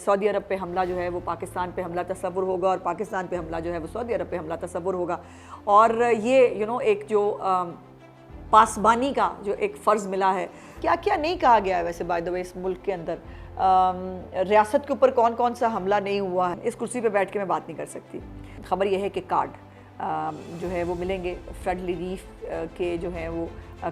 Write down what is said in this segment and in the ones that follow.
Saudi अरब पे हमला जो है वो पाकिस्तान पे हमला तस्वुर होगा और पाकिस्तान पे हमला जो है वो सऊदी अरब पे हमला तस्वुर होगा। और ये एक जो पासबानी का जो एक फ़र्ज़ मिला है, क्या क्या नहीं कहा गया है वैसे बाय द वे इस मुल्क के अंदर, रियासत के ऊपर कौन कौन सा हमला नहीं हुआ है, इस कुर्सी पे बैठ के मैं बात नहीं कर सकती। ख़बर यह है कि कार्ड जो है वो मिलेंगे, फ्लड रिलीफ के जो है वो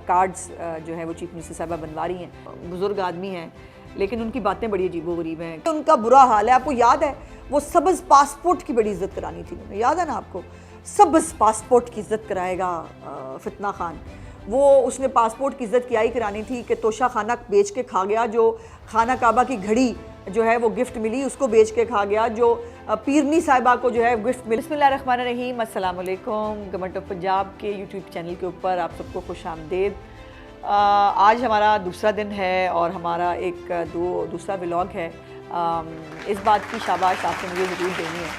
कार्ड्स जो है वो चीफ मिनिस्टर साहबा बनवा रही हैं। बुज़ुर्ग आदमी हैं लेकिन उनकी बातें बड़ी अजीबोगरीब हैं, उनका बुरा हाल है। आपको याद है वो सब्ज़ पासपोर्ट की बड़ी इज्जत करानी थी उन्होंने, याद है ना आपको, सब्ज़ पासपोर्ट की इज्जत कराएगा फितना खान। वो उसने पासपोर्ट की इज्जत क्या ही करानी थी कि तोशा खाना बेच के खा गया, जो खाना काबा की घड़ी जो है वो गिफ्ट मिली उसको बेच के खा गया, जो पीरनी साहिबा को जो है गिफ्ट मिली। बिस्मिल्लाहिर्रहमानिर्रहीम, अस्सलाम वालेकुम। गवर्नमेंट ऑफ पंजाब के यूट्यूब चैनल के ऊपर आप सबको खुश आमदेद। आज हमारा दूसरा दिन है और हमारा एक दूसरा व्लॉग है। इस बात की शाबाश आपसे मुझे ज़रूर देनी है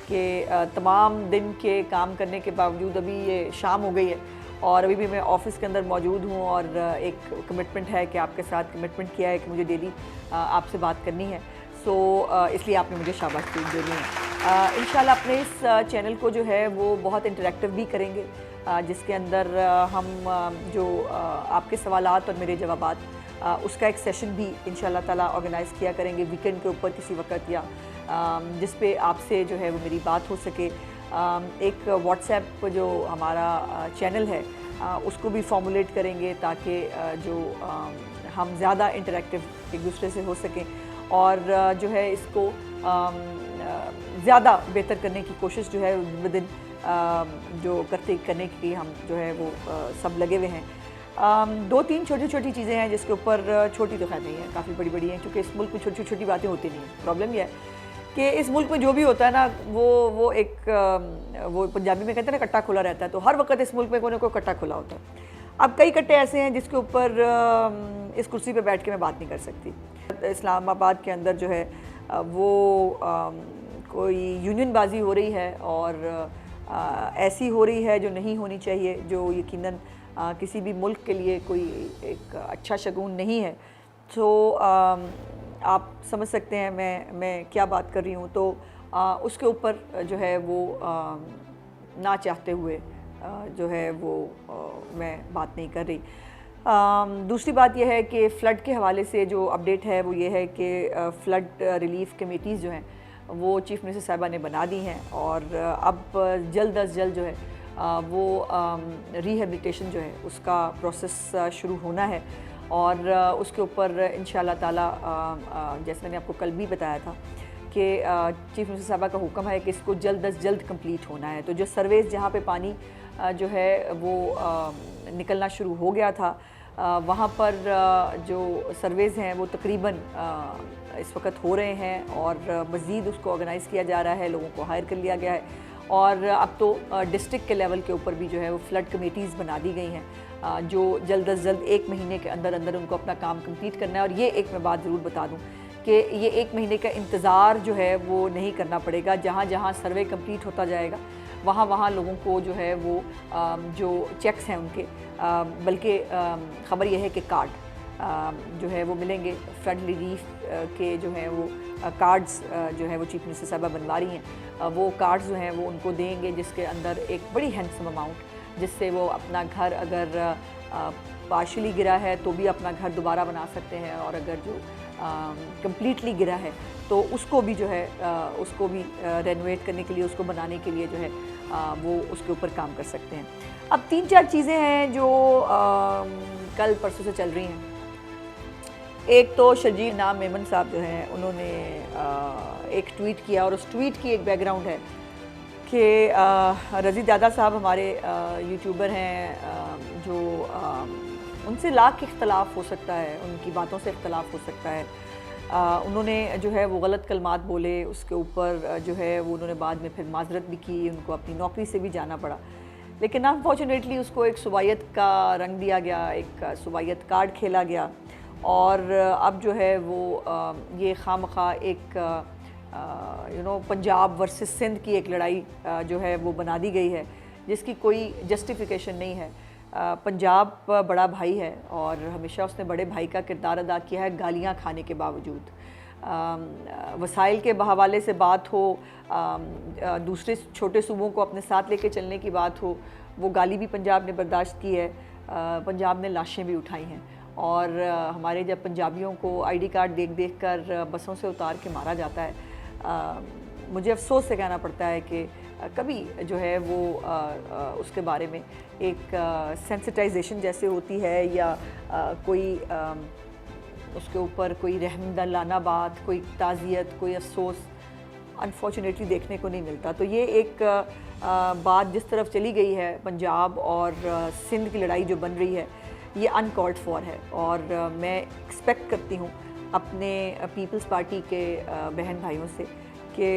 कि तमाम दिन के काम करने के बावजूद अभी ये शाम हो गई है और अभी भी मैं ऑफ़िस के अंदर मौजूद हूँ और एक कमिटमेंट है कि आपके साथ कमिटमेंट किया है कि मुझे डेली आपसे बात करनी है। सो इसलिए आपने मुझे शाबाश देनी है। इंशाल्लाह अपने इस चैनल को जो है वो बहुत इंटरेक्टिव भी करेंगे, जिसके अंदर हम जो आपके सवालात और मेरे जवाबात, उसका एक सेशन भी इंशाल्लाह ताला ऑर्गेनाइज़ किया करेंगे वीकेंड के ऊपर किसी वक्त, या जिस पे आपसे जो है वो मेरी बात हो सके। एक व्हाट्सएप जो हमारा चैनल है उसको भी फॉर्मुलेट करेंगे ताकि जो हम ज़्यादा इंटरेक्टिव एक दूसरे से हो सकें और जो है इसको ज़्यादा बेहतर करने की कोशिश जो है विदिन जो करने के लिए हम जो है वो सब लगे हुए हैं। दो तीन छोटी छोटी चीज़ें हैं जिसके ऊपर, छोटी तो खैर नहीं है, काफ़ी बड़ी बड़ी हैं, क्योंकि इस मुल्क में छोटी छोटी बातें होती नहीं हैं। प्रॉब्लम यह है कि इस मुल्क में जो भी होता है ना वो एक वो पंजाबी में कहते हैं ना कट्टा खुला रहता है, तो हर वक्त इस मुल्क में कोई ना कोई कट्टा खुला होता है। अब कई कट्टे ऐसे हैं जिसके ऊपर इस कुर्सी पे बैठ के मैं बात नहीं कर सकती। इस्लामाबाद के अंदर जो है वो कोई यूनियनबाजी हो रही है और ऐसी हो रही है जो नहीं होनी चाहिए, जो यकीनन किसी भी मुल्क के लिए कोई एक अच्छा शगुन नहीं है। तो आप समझ सकते हैं मैं क्या बात कर रही हूँ। तो उसके ऊपर जो है वो ना चाहते हुए जो है वो मैं बात नहीं कर रही। दूसरी बात यह है कि फ़्लड के हवाले से जो अपडेट है वो ये है कि फ़्लड रिलीफ़ कमेटीज़ जो हैं वो चीफ मिनिस्टर साहिबा ने बना दी हैं और अब जल्द अज जल्द जो है वो रिहेबिलिटेशन जो है उसका प्रोसेस शुरू होना है और उसके ऊपर इंशाल्लाह ताला जैसे मैंने आपको कल भी बताया था कि चीफ मिनिस्टर साहिबा का हुक्म है कि इसको जल्द अज जल्द कंप्लीट होना है। तो जो सर्वेज़ जहाँ पे पानी जो है वो निकलना शुरू हो गया था, वहाँ पर जो सर्वेज़ हैं वो तकरीबन इस वक्त हो रहे हैं और मज़ीद उसको ऑर्गेनाइज़ किया जा रहा है, लोगों को हायर कर लिया गया है और अब तो डिस्ट्रिक्ट के लेवल के ऊपर भी जो है वो फ़्लड कमेटीज़ बना दी गई हैं जो जल्द अज जल्द 1 महीने के अंदर अंदर उनको अपना काम कंप्लीट करना है। और ये एक मैं बात ज़रूर बता दूँ कि ये 1 महीने का इंतज़ार जो है वो नहीं करना पड़ेगा। जहाँ जहाँ सर्वे कंप्लीट होता जाएगा वहाँ वहाँ लोगों को जो है वो जो चेक्स हैं उनके, बल्कि ख़बर यह है कि कार्ड जो है वो मिलेंगे, फ्लड रिलीफ के जो है वो कार्ड्स जो है वो चीफ मिनिस्टर साहिबा बनवा रही हैं। वो कार्ड्स जो हैं वो उनको देंगे जिसके अंदर एक बड़ी हैंडसम अमाउंट, जिससे वो अपना घर अगर पार्शली गिरा है तो भी अपना घर दोबारा बना सकते हैं और अगर जो कम्प्लीटली गिरा है तो उसको भी जो है उसको भी रेनोवेट करने के लिए, उसको बनाने के लिए जो है वो उसके ऊपर काम कर सकते हैं। अब 3-4 चीज़ें हैं जो कल परसों से चल रही हैं। एक तो शर्जील नाम मेमन साहब जो हैं उन्होंने एक ट्वीट किया और उस ट्वीट की एक बैकग्राउंड है कि रज़ी दादा साहब हमारे यूट्यूबर हैं जो उनसे लाख इख्तलाफ हो सकता है, उनकी बातों से इख्तलाफ हो सकता है। उन्होंने जो है वो गलत कलमात बोले, उसके ऊपर जो है वो उन्होंने बाद में फिर माजरत भी की, उनको अपनी नौकरी से भी जाना पड़ा, लेकिन अनफॉर्चुनेटली उसको एक सुबायत का रंग दिया गया, एक सुबायत कार्ड खेला गया और अब जो है वो ये खामखा एक पंजाब वर्सेस सिंध की एक लड़ाई जो है वो बना दी गई है जिसकी कोई जस्टिफिकेशन नहीं है। पंजाब बड़ा भाई है और हमेशा उसने बड़े भाई का किरदार अदा किया है गालियाँ खाने के बावजूद। वसाइल के हवाले से बात हो, दूसरे छोटे सूबों को अपने साथ लेके चलने की बात हो, वो गाली भी पंजाब ने बर्दाश्त की है। पंजाब ने लाशें भी उठाई हैं और हमारे जब पंजाबियों को आईडी कार्ड देख देख कर बसों से उतार के मारा जाता है, मुझे अफसोस से कहना पड़ता है कि कभी जो है वो उसके बारे में एक सेंसिटाइजेशन जैसे होती है या कोई उसके ऊपर कोई रहमदिलाना बात, कोई ताज़ियत, कोई अफसोस अनफॉर्चुनेटली देखने को नहीं मिलता। तो ये एक बात जिस तरफ चली गई है पंजाब और सिंध की लड़ाई जो बन रही है, ये अनकॉल्ड फॉर है और मैं एक्सपेक्ट करती हूँ अपने पीपल्स पार्टी के बहन भाइयों से कि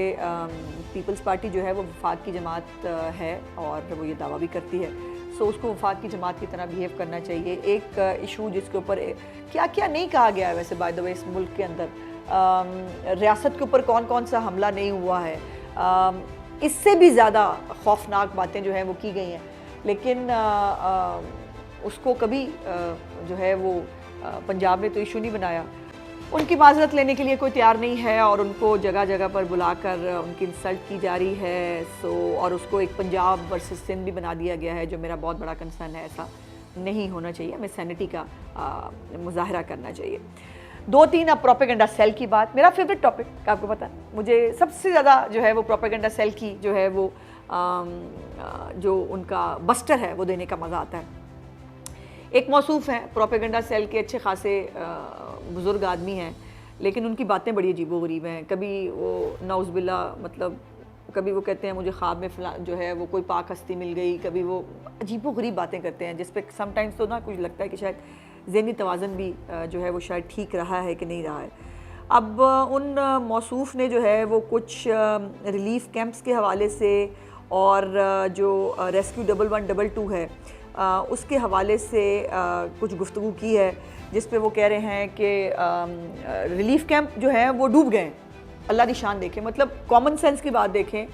पीपल्स पार्टी जो है वो वफाक की जमात है और वो ये दावा भी करती है, सो उसको वफाक की जमात की तरह बिहेव करना चाहिए। एक इशू जिसके ऊपर क्या क्या नहीं कहा गया है वैसे बाय द वे इस मुल्क के अंदर, रियासत के ऊपर कौन कौन सा हमला नहीं हुआ है, इससे भी ज़्यादा खौफनाक बातें जो हैं वो की गई हैं, लेकिन उसको कभी जो है वो पंजाब ने तो इशू नहीं बनाया। उनकी माजरत लेने के लिए कोई तैयार नहीं है और उनको जगह जगह पर बुलाकर उनकी इंसल्ट की जा रही है। और उसको एक पंजाब वर्सेस सिंध भी बना दिया गया है, जो मेरा बहुत बड़ा कंसर्न है। ऐसा नहीं होना चाहिए, हमें सैनिटी का मुजाहरा करना चाहिए। 2-3 अब प्रोपेगेंडा सेल की बात, मेरा फेवरेट टॉपिक आपको पता है, मुझे सबसे ज़्यादा जो है वो प्रोपेगेंडा सेल की जो है वो जो उनका बस्टर है वो देने का मज़ा आता है। एक मौसूफ़ हैं प्रोपेगेंडा सेल के अच्छे खासे बुज़ुर्ग आदमी हैं, लेकिन उनकी बातें बड़ी अजीबो-गरीब हैं। कभी वो नौज़बिल्ला मतलब कभी वो कहते हैं मुझे ख्वाब में फला जो है वो कोई पाक हस्ती मिल गई, कभी वो अजीबो-गरीब बातें करते हैं जिस पे समटाइम्स तो ना कुछ लगता है कि शायद ज़हनी तवाज़ुन भी जो है वो शायद ठीक रहा है कि नहीं रहा है। अब उन मौसूफ़ ने जो है वो कुछ रिलीफ़ कैंप्स के हवाले से और जो रेस्क्यू 1122 है उसके हवाले से कुछ गुफ्तगू की है, जिस पे वो कह रहे हैं कि रिलीफ़ कैंप जो है वो डूब गए। अल्लाह की शान देखें, मतलब कॉमन सेंस की बात देखें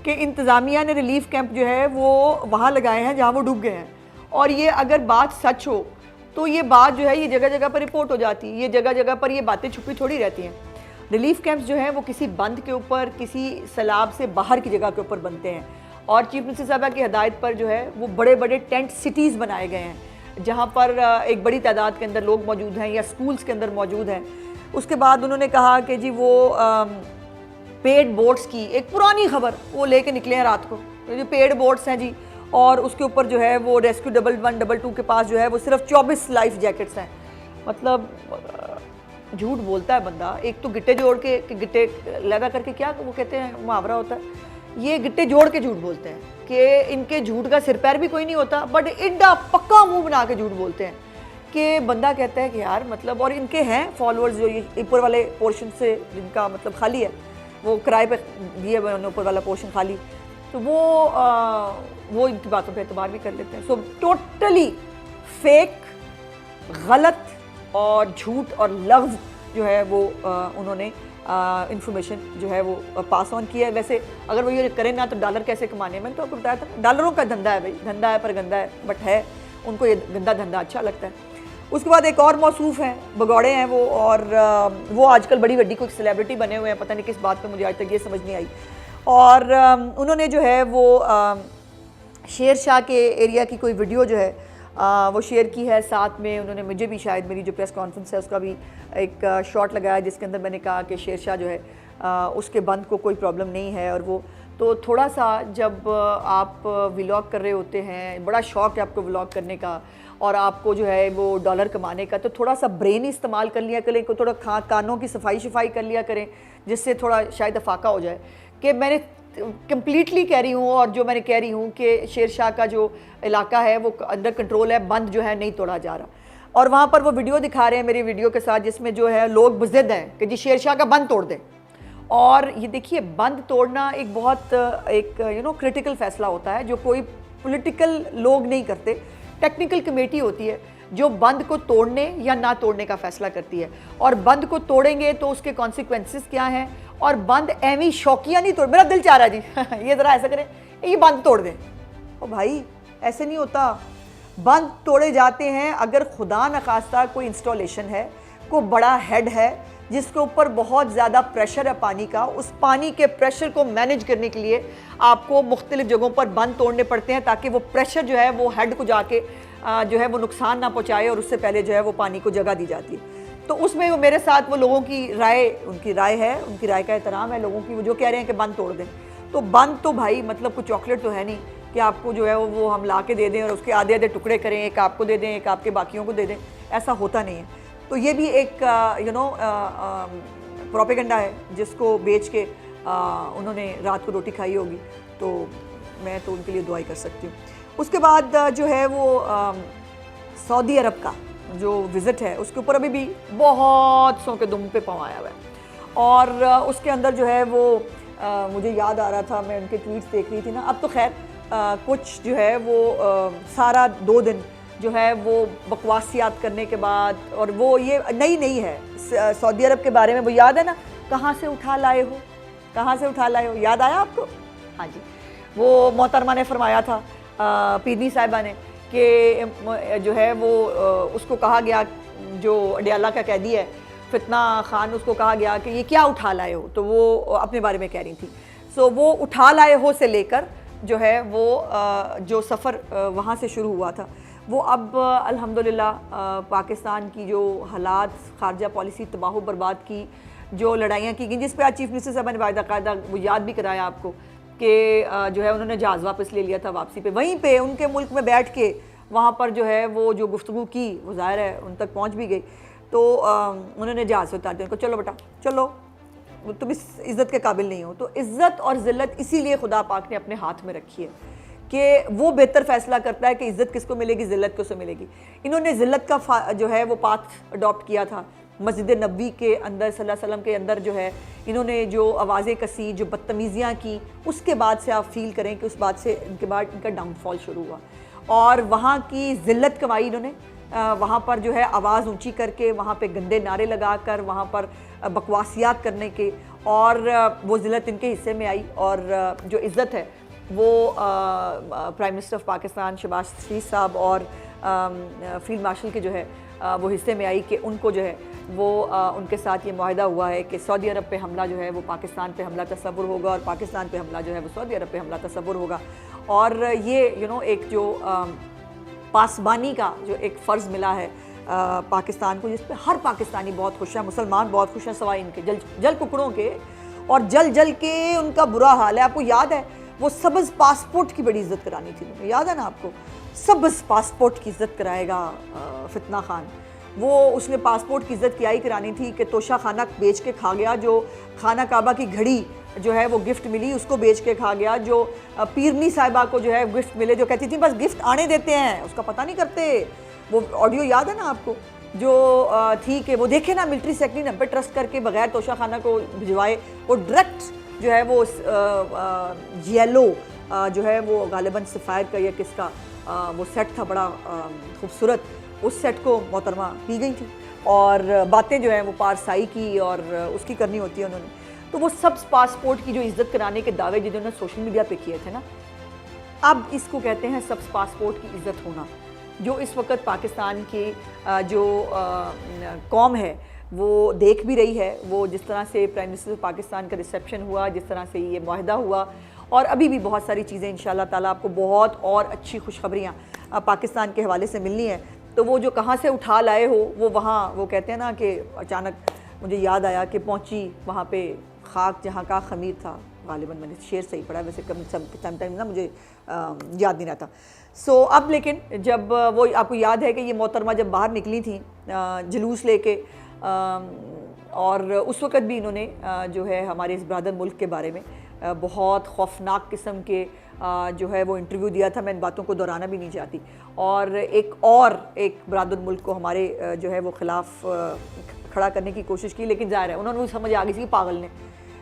कि इंतज़ामिया ने रिलीफ़ कैंप जो है वो वहाँ लगाए हैं जहाँ वो डूब गए हैं। और ये अगर बात सच हो तो ये बात जो है ये जगह जगह पर रिपोर्ट हो जाती है, ये जगह जगह पर ये बातें छुपी थोड़ी रहती हैं। रिलीफ़ कैंप्स जो हैं वो किसी बंद के ऊपर, किसी सैलाब से बाहर की जगह के ऊपर बनते हैं और चीफ मिनिस्टर साहबा की हदायत पर जो है वो बड़े बड़े टेंट सिटीज़ बनाए गए हैं जहाँ पर एक बड़ी तादाद के अंदर लोग मौजूद हैं या स्कूल्स के अंदर मौजूद हैं। उसके बाद उन्होंने कहा कि जी वो पेड बोट्स की एक पुरानी खबर वो लेके निकले हैं रात को, तो जो पेड बोट्स हैं जी, और उसके ऊपर जो है वो रेस्क्यू 1122 के पास जो है वो सिर्फ 24 लाइफ जैकेट्स हैं। मतलब झूठ बोलता है बंदा। एक तो गिट्टे जोड़ के गिट्टे लगा करके, क्या वो कहते हैं मुहावरा होता है, ये गिट्टे जोड़ के झूठ बोलते हैं कि इनके झूठ का सिर पैर भी कोई नहीं होता, बट इड्डा पक्का मुंह बना के झूठ बोलते हैं कि बंदा कहता है कि यार मतलब, और इनके हैं फॉलोअर्स जो ये ऊपर वाले पोर्शन से जिनका मतलब खाली है, वो किराए पे दिए हुए उन्होंने ऊपर वाला पोर्शन खाली, तो वो इनकी बातों पे एतबार भी कर लेते हैं। सो टोटली फेक, गलत और झूठ और लफ्ज़ जो है वो उन्होंने इंफॉर्मेशन जो है वो पास ऑन किया है। वैसे अगर वो ये करें ना तो डॉलर कैसे कमाने, मैंने तो आपको बताया था, डॉलरों का धंधा है भाई, धंधा है पर गंदा है, बट है, उनको ये गंदा धंधा अच्छा लगता है। उसके बाद एक और मौसूफ़ हैं, भगौड़े हैं वो, और वो आजकल बड़ी बड़ी कोई सेलिब्रिटी बने हुए हैं, पता नहीं किस बात पे, मुझे आज तक ये समझ नहीं आई। और उन्होंने जो है वो शेर शाह के एरिया की कोई वीडियो जो है वो शेयर की है। साथ में उन्होंने मुझे भी शायद मेरी जो प्रेस कॉन्फ्रेंस है उसका भी एक शॉट लगाया जिसके अंदर मैंने कहा कि शेर शाह जो है उसके बंद को कोई प्रॉब्लम नहीं है। और वो तो थोड़ा सा जब आप व्लॉग कर रहे होते हैं, बड़ा शौक़ है आपको व्लॉग करने का और आपको जो है वो डॉलर कमाने का, तो थोड़ा सा ब्रेन इस्तेमाल कर लिया करें, को थोड़ा कानों की सफाई कर लिया करें, जिससे थोड़ा शायद अफाका हो जाए। कि मैंने कम्प्लीटली कह रही हूँ, और जो मैंने कह रही हूँ कि शेर शाह का जो इलाका है वो अंडर कंट्रोल है, बंद जो है नहीं तोड़ा जा रहा। और वहाँ पर वो वीडियो दिखा रहे हैं मेरी वीडियो के साथ, जिसमें जो है लोग बुज़िद हैं कि जी शेर शाह का बंद तोड़ दें। और ये देखिए, बंद तोड़ना एक बहुत एक क्रिटिकल फैसला होता है जो कोई पॉलिटिकल लोग नहीं करते, टेक्निकल कमेटी होती है जो बंद को तोड़ने या ना तोड़ने का फैसला करती है। और बंद को तोड़ेंगे तो उसके कॉन्सिक्वेंसेस क्या हैं, और बंद एवी शौकिया नहीं तोड़, मेरा दिल चाह रहा है जी ये ज़रा ऐसा करें, ये बंद तोड़ दें। ओ भाई ऐसे नहीं होता, बंद तोड़े जाते हैं अगर खुदा न खास्ता कोई इंस्टॉलेशन है, कोई बड़ा हेड है, जिसके ऊपर बहुत ज़्यादा प्रेशर है पानी का। उस पानी के प्रेशर को मैनेज करने के लिए आपको मुख्तलिफ जगहों पर बंद तोड़ने पड़ते हैं ताकि वो प्रेशर जो है वो हेड को जाके जो है वो नुकसान ना पहुँचाए, और उससे पहले जो है वो पानी को जगह दी जाती है। तो उसमें वो मेरे साथ वो लोगों की राय, उनकी राय है, उनकी राय का एहतराम है लोगों की, वो जो कह रहे हैं कि बंद तोड़ दें। तो बंद तो भाई मतलब कुछ चॉकलेट तो है नहीं कि आपको जो है वो हम ला के दे दें और उसके आधे आधे टुकड़े करें, एक आपको दे दें एक आपके बाकियों को दे दें, ऐसा होता नहीं है। तो ये भी एक प्रोपेगेंडा है जिसको बेच के उन्होंने रात को रोटी खाई होगी। तो मैं तो उनके लिए दुआई कर सकती हूँ। उसके बाद जो है वो सऊदी अरब का जो विज़िट है उसके ऊपर अभी भी बहुत सौ के दुम पे पाँव आया हुआ है, और उसके अंदर जो है वो मुझे याद आ रहा था, मैं उनके ट्वीट्स देख रही थी ना। अब तो खैर कुछ जो है वो सारा 2 दिन जो है वो बकवासियात करने के बाद, और वो ये नई है सऊदी अरब के बारे में, वो याद है ना, कहाँ से उठा लाए हो, कहाँ से उठा लाए हो, याद आया आपको? हाँ जी, वो मोहतरमा ने फरमाया था पीरनी साहिबा ने कि जो है वो उसको कहा गया, जो अडियाला का कैदी है फितना खान, उसको कहा गया कि ये क्या उठा लाए हो, तो वो अपने बारे में कह रही थी। सो वो उठा लाए हो से लेकर जो है वो जो सफ़र वहाँ से शुरू हुआ था, वो अब अल्हम्दुलिल्लाह पाकिस्तान की जो हालात, खारजा पॉलिसी तबाह बर्बाद की जो लड़ाइयाँ की गई, जिस पर आज चीफ मिनिस्टर साहब ने बाकायदा वो याद भी कराया आपको कि जो है उन्होंने जहाज़ वापस ले लिया था वापसी पे, वहीं पे उनके मुल्क में बैठ के वहाँ पर जो है वो जो गुफ्तगू की वो ज़ाहिर है उन तक पहुँच भी गई। तो उन्होंने जहाज़ से उतार दिया उनको, चलो बेटा चलो, तुम इस इज़्ज़त के काबिल नहीं हो। तो इज़्ज़त और ज़िल्लत इसीलिए खुदा पाक ने अपने हाथ में रखी है कि वो बेहतर फ़ैसला करता है कि इज़्ज़त किसको मिलेगी, ज़िल्लत किसको मिलेगी। इन्होंने ज़िल्लत का जो है वो पाथ अडॉप्ट किया था मस्जिद नबी के अंदर सल्लल्लाहु अलैहि वसल्लम के अंदर, जो है इन्होंने जो आवाज़ें कसी, जो बदतमीज़ियाँ की, उसके बाद से आप फील करें कि उस बात से इनके बाद इनका डाउनफॉल शुरू हुआ, और वहाँ की ज़िल्लत कमाई इन्होंने। वहाँ पर जो है आवाज़ ऊंची करके, वहाँ पे गंदे नारे लगाकर, वहाँ पर बकवासियात करने के, और वो ज़िल्लत इनके हिस्से में आई। और जो इज़्ज़त है वो prime minister of Pakistan Shahbaz Sharif साहब और फील्ड मार्शल के जो है वो हिस्से में आई कि उनको जो है वो उनके साथ ये मुआहदा हुआ है कि सऊदी अरब पे हमला जो है वो पाकिस्तान पे हमला तस्वुर होगा, और पाकिस्तान पे हमला जो है वो सऊदी अरब पे हमला तस्वुर होगा। और ये एक जो पासबानी का जो एक फ़र्ज़ मिला है पाकिस्तान को, जिस पे हर पाकिस्तानी बहुत खुश है, मुसलमान बहुत खुश हैं, सवाए इनके जल कुकड़ों के, और जल के उनका बुरा हाल है। आपको याद है वो सब्ज़ पासपोर्ट की बड़ी इज़्ज़त करानी थी, याद है ना आपको? सब्ज़ पासपोर्ट की इज़्ज़त कराएगा फितना खान, वो उसने पासपोर्ट की इज़्ज़त क्या ही करानी थी कि तोशा खाना बेच के खा गया, जो खाना काबा की घड़ी जो है वो गिफ्ट मिली उसको बेच के खा गया, जो पीरनी साहिबा को जो है गिफ्ट मिले, जो कहती थी बस गिफ्ट आने देते हैं, उसका पता नहीं करते। वो ऑडियो याद है ना आपको, जो थी कि वो देखे ना मिलिट्री सेक्रेटरी ने पे ट्रस्ट करके बगैर तोशा खाना को भिजवाए, वो डायरेक्ट जो है वो येलो जो है वो गालिबन सफ़ायर का या किसका वो सेट था बड़ा खूबसूरत, उस सेट को मोहतरमा पी गई थी, और बातें जो हैं वो पारसाई की और उसकी करनी होती है उन्होंने। तो वो सब पासपोर्ट की जो इज़्ज़त कराने के दावे जिन्होंने सोशल मीडिया पे किए थे ना, अब इसको कहते हैं सब पासपोर्ट की इज़्ज़त होना। जो इस वक्त पाकिस्तान की जो कौम है वो देख भी रही है, वो जिस तरह से प्राइम मिनिस्टर पाकिस्तान का रिसेप्शन हुआ, जिस तरह से ये मुआहदा हुआ, और अभी भी बहुत सारी चीज़ें इंशाल्लाह ताला आपको बहुत और अच्छी खुशखबरियाँ पाकिस्तान के हवाले से मिलनी है। तो वो जो कहाँ से उठा लाए हो, वो वहाँ वो कहते हैं ना कि अचानक मुझे याद आया कि पहुँची वहाँ पे खाक जहाँ का खमीर था, गालिबन मैंने शेर सही पढ़ा, वैसे कम टाइम ना मुझे याद नहीं रहता। सो अब लेकिन जब वो आपको याद है कि ये मोहतरमा जब बाहर निकली थी जुलूस लेके, और उस वक़्त भी इन्होंने जो है हमारे इस ब्रादर मुल्क के बारे में बहुत खौफनाक किस्म के जो है वो इंटरव्यू दिया था। मैं इन बातों को दोहराना भी नहीं चाहती। और एक ब्रादर मुल्क को हमारे जो है वो ख़िलाफ़ खड़ा करने की कोशिश की, लेकिन ज़ाहिर है उन्होंने समझ आ गई थी पागल ने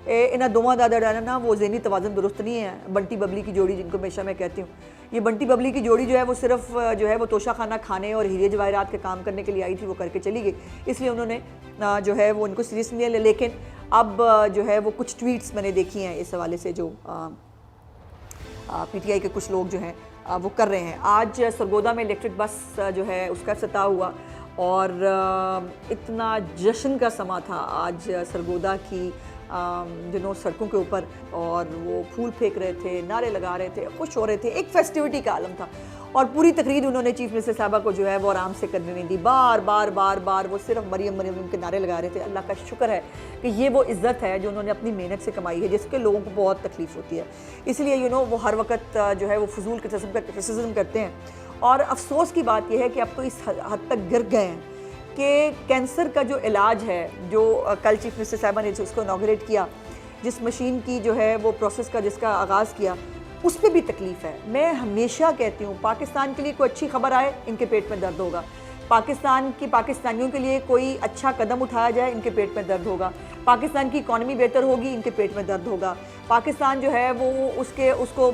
इन्हें दोवां दादा डाना ना, वो ज़हनी तवाज़ुन दुरुस्त नहीं है। बंटी बबली की जोड़ी, जिनको हमेशा मैं कहती हूँ, ये बंटी बबली की जोड़ी जो है वो सिर्फ जो है वो तोशा खाना खाने और हीरे जवाहरात के काम करने के लिए आई थी, वो करके चली गई, इसलिए उन्होंने जो है वो उनको सीरियस नहीं लिया। लेकिन अब जो है वो कुछ ट्वीट्स मैंने देखी हैं इस हवाले से, जो PTI के कुछ लोग जो हैं वो कर रहे हैं। आज सरगोदा में इलेक्ट्रिक बस जो है उसका इफ्तिताह हुआ, और इतना जश्न का समा था आज सरगोदा की सड़कों के ऊपर, और वो फूल फेंक रहे थे, नारे लगा रहे थे, खुश हो रहे थे, एक फेस्टिविटी का आलम था। और पूरी तकरीर उन्होंने चीफ मिनिस्टर साहबा को जो है वो आराम से करने नहीं दी, बार बार बार बार वो सिर्फ मरियम मरियम के नारे लगा रहे थे। अल्लाह का शुक्र है कि ये वो इज़्ज़त है जो उन्होंने अपनी मेहनत से कमाई है, जिसके लोगों को बहुत तकलीफ़ होती है। इसलिए वो हर वक्त जो है वो फजूल किस्म का क्रिटिसिज्म करते हैं। और अफसोस की बात यह है कि अब तो इस हद तक गिर गए हैं कि कैंसर का जो इलाज है, जो कल चीफ मिनिस्टर साहबा ने उसको इनॉग्रेट किया, जिस मशीन की जो है वो प्रोसेस का जिसका आगाज़ किया, उस पर भी तकलीफ़ है। मैं हमेशा कहती हूँ पाकिस्तान के लिए कोई अच्छी खबर आए, इनके पेट में दर्द होगा। पाकिस्तानियों के लिए कोई अच्छा कदम उठाया जाए, इनके पेट में दर्द होगा। पाकिस्तान की इकॉनमी बेहतर होगी, इनके पेट में दर्द होगा। पाकिस्तान जो है वो उसको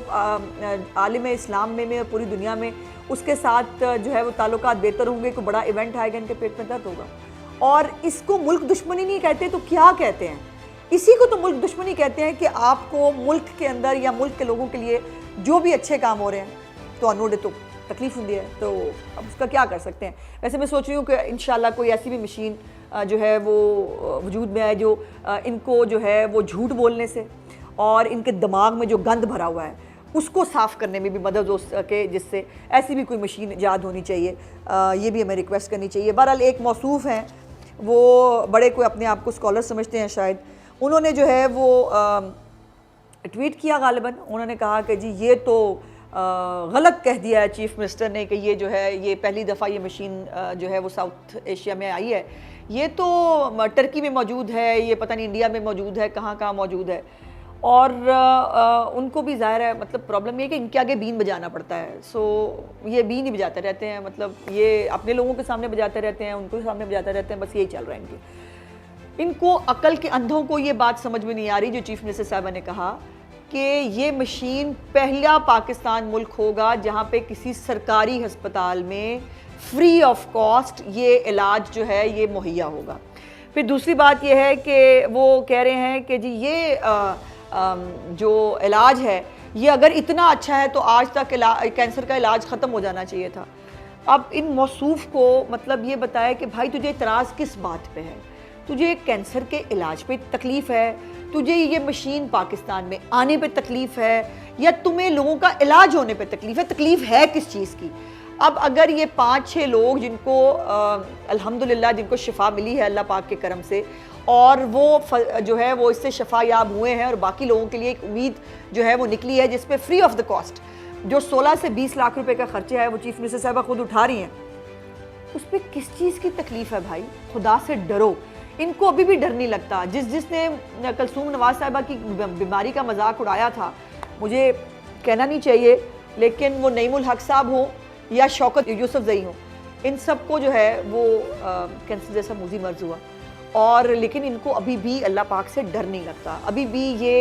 आलिम इस्लाम में और पूरी दुनिया में उसके साथ जो है वो ताल्लुकात बेहतर होंगे, कोई बड़ा इवेंट आएगा, इनके पेट में दर्द होगा। और इसको मुल्क दुश्मनी नहीं कहते तो क्या कहते हैं? इसी को तो मुल्क दुश्मनी कहते हैं कि आपको मुल्क के अंदर या मुल्क के लोगों के लिए जो भी अच्छे काम हो रहे हैं तो अनोडे तो तकलीफ़ होती है, तो अब उसका क्या कर सकते हैं। वैसे मैं सोच रही हूँ कि इंशाल्लाह कोई ऐसी भी मशीन जो है वो वजूद में आए जो इनको जो है वो झूठ बोलने से और इनके दिमाग में जो गंद भरा हुआ है उसको साफ़ करने में भी मदद हो सके, जिससे ऐसी भी कोई मशीन ईजाद होनी चाहिए। ये भी हमें रिक्वेस्ट करनी चाहिए। बहरहाल एक मौसूफ़ हैं, वो बड़े कोई अपने आप को स्कॉलर समझते हैं शायद, उन्होंने जो है वो ट्वीट किया गालिबन। उन्होंने कहा कि जी ये तो गलत कह दिया है चीफ मिनिस्टर ने कि ये जो है ये पहली दफ़ा ये मशीन जो है वो साउथ एशिया में आई है, ये तो टर्की में मौजूद है, ये पता नहीं इंडिया में मौजूद है, कहाँ कहाँ मौजूद है। और उनको भी ज़ाहिर है मतलब प्रॉब्लम ये कि इनके आगे बीन बजाना पड़ता है। सो ये बीन ही बजाते रहते हैं, मतलब ये अपने लोगों के सामने बजाते रहते हैं, उनको सामने बजाते रहते हैं, बस यही चल रहा है इनको अकल के अंधों को ये बात समझ में नहीं आ रही जो चीफ मिनिस्टर साहबा ने कहा कि ये मशीन पहला पाकिस्तान मुल्क होगा जहाँ पे किसी सरकारी अस्पताल में फ्री ऑफ कॉस्ट ये इलाज जो है ये मुहैया होगा। फिर दूसरी बात ये है कि वो कह रहे हैं कि जी ये जो इलाज है ये अगर इतना अच्छा है तो आज तक कैंसर का इलाज ख़त्म हो जाना चाहिए था। अब इन मौसूफ़ को मतलब ये बताया कि भाई तुझे इतराज़ किस बात पे है, तुझे कैंसर के इलाज पे तकलीफ़ है, तुझे ये मशीन पाकिस्तान में आने पे तकलीफ़ है, या तुम्हें लोगों का इलाज होने पे तकलीफ़ है किस चीज़ की? अब अगर ये 5-6 लोग जिनको अल्हम्दुलिल्लाह जिनको शिफा मिली है अल्लाह पाक के करम से, और वो जो है वो इससे शफा याब हुए हैं, और बाकी लोगों के लिए एक उम्मीद जो है वो निकली है जिसपे फ्री ऑफ द कॉस्ट जो 16 से 20 लाख रुपए का खर्चा है वो चीफ मिनिस्टर साहबा खुद उठा रही हैं, उस पर किस चीज़ की तकलीफ़ है भाई? खुदा से डरो। इनको अभी भी डर नहीं लगता। जिसने कलसूम नवाज साहिबा की बीमारी का मजाक उड़ाया था, मुझे कहना नहीं चाहिए, लेकिन वो नईमुल हक साहब हो या शौकत यूसुफजई हो, इन सबको जो है वो कैंसर जैसा मूजी मर्ज हुआ, और लेकिन इनको अभी भी अल्लाह पाक से डर नहीं लगता। अभी भी ये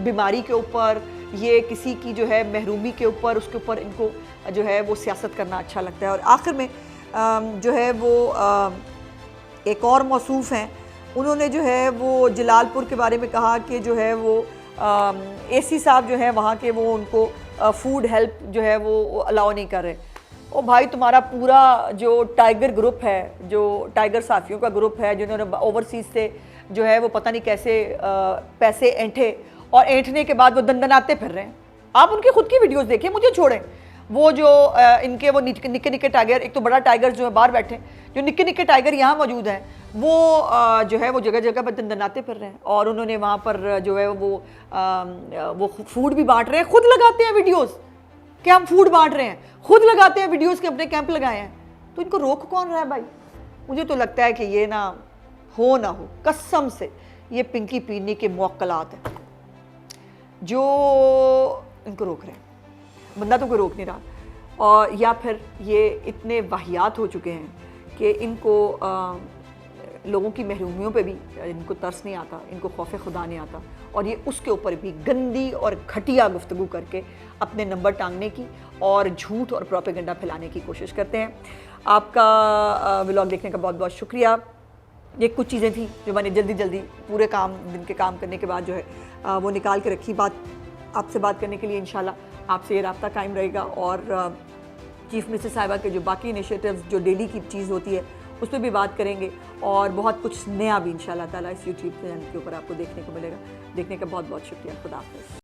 बीमारी के ऊपर, ये किसी की जो है महरूमी के ऊपर, उसके ऊपर इनको जो है वो सियासत करना अच्छा लगता है। और आखिर में जो है वो एक और मौसूफ़ हैं, उन्होंने जो है वो जलालपुर के बारे में कहा कि जो है वो एसी साहब जो है वहाँ के वो उनको फूड हेल्प जो है वो अलाउ नहीं कर रहे। ओ भाई, तुम्हारा पूरा जो टाइगर ग्रुप है, जो टाइगर साथियों का ग्रुप है, जिन्होंने ओवरसीज़ से जो है वो पता नहीं कैसे पैसे ऐंठे, और ऐंठने के बाद वो दंदनाते फिर रहे हैं। आप उनकी खुद की वीडियोस देखिए, मुझे छोड़ें। वो जो इनके वो निक्के निक्के टाइगर, एक तो बड़ा टाइगर जो है बाहर बैठे, जो निक्के निक्के टाइगर यहाँ मौजूद हैं, वो जो है वो जगह जगह पर दंदनाते फिर रहे हैं। और उन्होंने वहाँ पर जो है वो फूड भी बांट रहे हैं, खुद लगाते हैं वीडियोज़ कि हम फूड बांट रहे हैं, खुद लगाते हैं वीडियोज़ के अपने कैंप लगाए हैं। तो इनको रोक कौन रहा है भाई? मुझे तो लगता है कि ये ना हो कसम से ये पिंकी पीनी के मुअक्कलात हैं जो इनको रोक रहे हैं। बंदा तो कोई रोक नहीं रहा, और या फिर ये इतने वाहियात हो चुके हैं कि इनको लोगों की महरूमियों पे भी इनको तरस नहीं आता, इनको खौफ खुदा नहीं आता, और ये उसके ऊपर भी गंदी और घटिया गुफ्तगू करके अपने नंबर टांगने की और झूठ और प्रोपेगेंडा फैलाने की कोशिश करते हैं। आपका व्लॉग देखने का बहुत बहुत शुक्रिया। ये कुछ चीज़ें थी जो मैंने जल्दी पूरे दिन के काम करने के बाद जो है वो निकाल के रखी। आपसे बात करने के लिए इंशाल्लाह आपसे ये राब्ता कायम रहेगा, और चीफ मिनिस्टर साहिबा के जो बाकी इनिशिएटिव्स जो डेली की चीज़ होती है उस पर भी बात करेंगे, और बहुत कुछ नया भी इंशाल्लाह ताला इस यूट्यूब चैनल के ऊपर आपको देखने को मिलेगा। देखने का बहुत बहुत शुक्रिया। खुदा हाफ़िज़।